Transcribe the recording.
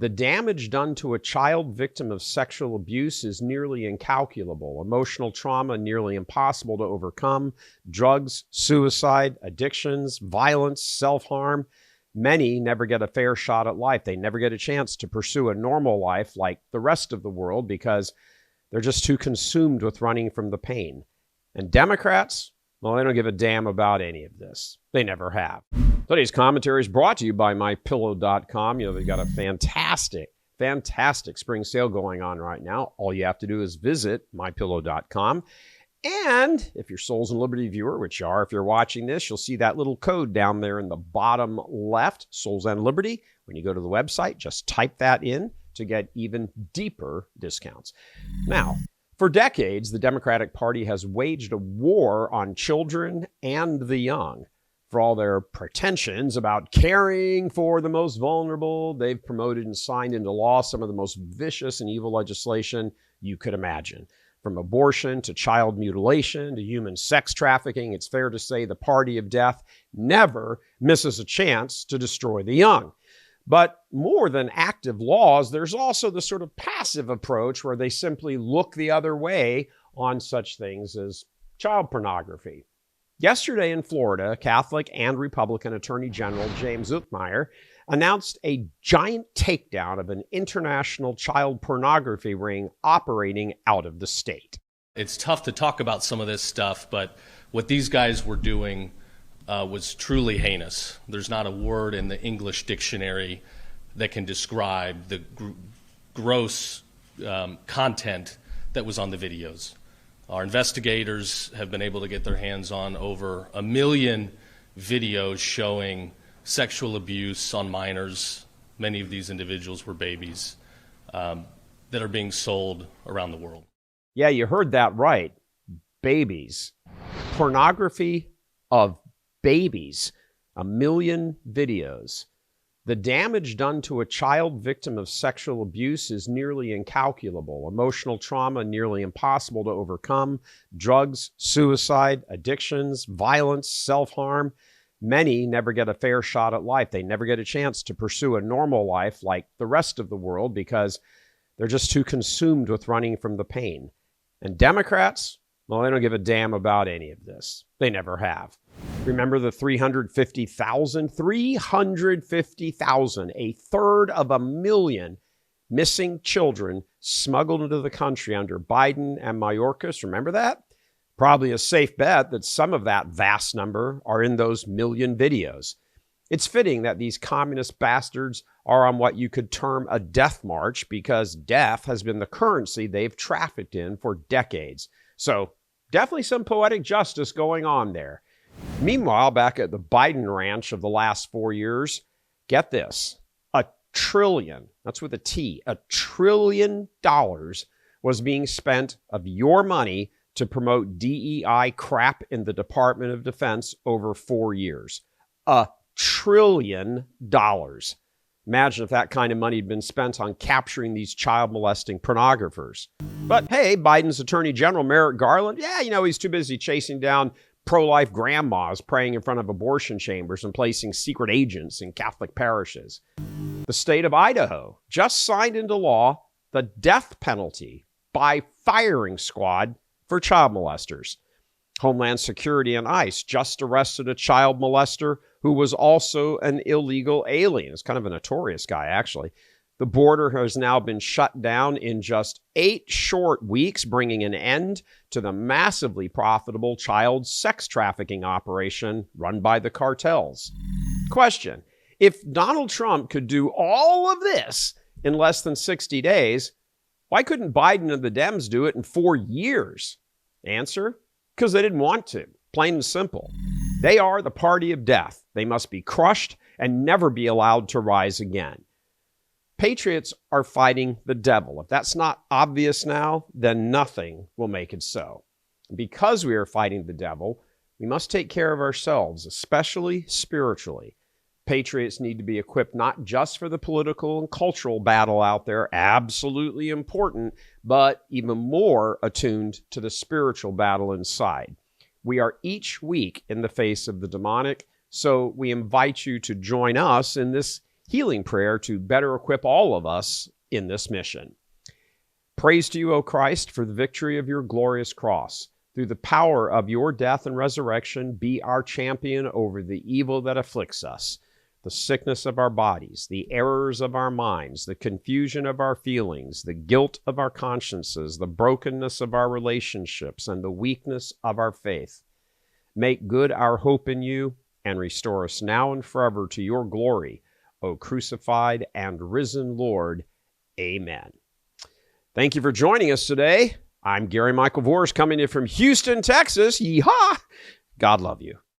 The damage done to a child victim of sexual abuse is nearly incalculable. Emotional trauma nearly impossible to overcome. Drugs, suicide, addictions, violence, self-harm. Many never get a fair shot at life. They never get a chance to pursue a normal life like the rest of the world because they're just too consumed with running from the pain. And Democrats, well, they don't give a damn about any of this. They never have. Today's commentary is brought to you by MyPillow.com. They've got a fantastic spring sale going on right now. All you have to do is visit MyPillow.com. And if you're Souls and Liberty viewer, which you are, if you're watching this, you'll see that little code down there in the bottom left, Souls and Liberty. When you go to the website, just type that in to get even deeper discounts. Now, for decades, the Democratic Party has waged a war on children and the young. For all their pretensions about caring for the most vulnerable, they've promoted and signed into law some of the most vicious and evil legislation you could imagine. From abortion to child mutilation to human sex trafficking, it's fair to say the party of death never misses a chance to destroy the young. But more than active laws, there's also the sort of passive approach where they simply look the other way on such things as child pornography. Yesterday in Florida, Catholic and Republican Attorney General James Zuckmeyer announced a giant takedown of an international child pornography ring operating out of the state. It's tough to talk about some of this stuff, but what these guys were doing was truly heinous. There's not a word in the English dictionary that can describe the gross content that was on the videos. Our investigators have been able to get their hands on over 1 million videos showing sexual abuse on minors. Many of these individuals were babies that are being sold around the world. Yeah, you heard that right. Babies. Pornography of babies. 1 million videos. The damage done to a child victim of sexual abuse is nearly incalculable. Emotional trauma nearly impossible to overcome. Drugs, suicide, addictions, violence, self-harm. Many never get a fair shot at life. They never get a chance to pursue a normal life like the rest of the world because they're just too consumed with running from the pain. And Democrats, well, they don't give a damn about any of this. They never have. Remember the 350,000, a third of 1 million missing children smuggled into the country under Biden and Mayorkas. Remember that? Probably a safe bet that some of that vast number are in those million videos. It's fitting that these communist bastards are on what you could term a death march because death has been the currency they've trafficked in for decades. So definitely some poetic justice going on there. Meanwhile, back at the Biden ranch of the last 4 years, get this, $1 trillion, that's with a T, $1 trillion was being spent of your money to promote DEI crap in the Department of Defense over 4 years. $1 trillion. Imagine if that kind of money had been spent on capturing these child molesting pornographers. But hey, Biden's Attorney General Merrick Garland, he's too busy chasing down pro-life grandmas praying in front of abortion chambers and placing secret agents in Catholic parishes. The state of Idaho just signed into law the death penalty by firing squad for child molesters. Homeland Security and ICE just arrested a child molester who was also an illegal alien. It's kind of a notorious guy, actually. The border has now been shut down in just 8 short weeks, bringing an end to the massively profitable child sex trafficking operation run by the cartels. Question: if Donald Trump could do all of this in less than 60 days, why couldn't Biden and the Dems do it in 4 years? Answer: because they didn't want to. Plain and simple. They are the party of death. They must be crushed and never be allowed to rise again. Patriots are fighting the devil. If that's not obvious now, then nothing will make it so. Because we are fighting the devil, we must take care of ourselves, especially spiritually. Patriots need to be equipped not just for the political and cultural battle out there, absolutely important, but even more attuned to the spiritual battle inside. We are each week in the face of the demonic, so we invite you to join us in this healing prayer to better equip all of us in this mission. Praise to you, O Christ, for the victory of your glorious cross. Through the power of your death and resurrection, be our champion over the evil that afflicts us, the sickness of our bodies, the errors of our minds, the confusion of our feelings, the guilt of our consciences, the brokenness of our relationships, and the weakness of our faith. Make good our hope in you, and restore us now and forever to your glory, O crucified and risen Lord. Amen. Thank you for joining us today. I'm Gary Michael Vors, coming in from Houston, Texas. Yeehaw! God love you.